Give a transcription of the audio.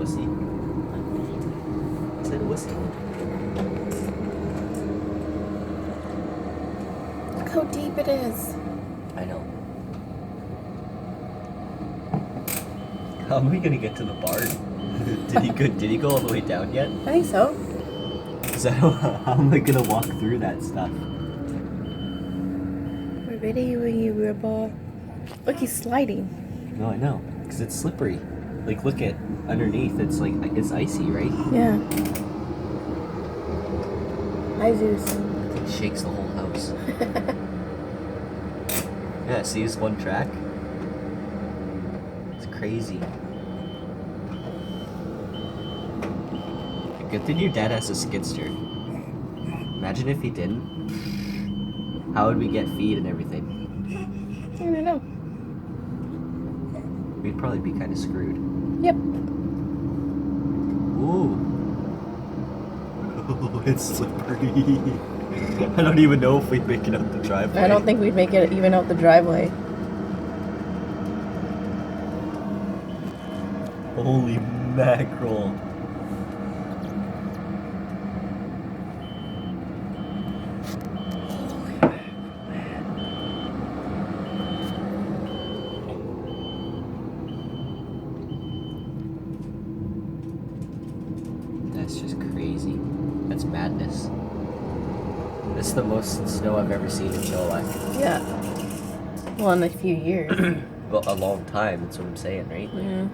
wussy. I said wussy. Look how deep it is. I know. How am we gonna get to the barn? Did he go all the way down yet? I think so. So how am I gonna walk through that stuff? We're videoing you, Ribba. Look, he's sliding. No, I know, because it's slippery. Like, look at underneath. It's like it's icy, right? Yeah. Hi, Zeus. It shakes the whole house. Yeah, see this one track? It's crazy. Good thing your dad has a skidster. Imagine if he didn't. How would we get feed and everything? I don't know. We'd probably be kind of screwed. Yep. Ooh. Oh, it's slippery. I don't even know if we'd make it out the driveway. I don't think we'd make it even out the driveway. Holy mackerel. That's just crazy. That's madness. This is the most snow I've ever seen in Chilliwack. Yeah. Well, in a few years. Well, a long time, that's what I'm saying, right? Like, Yeah.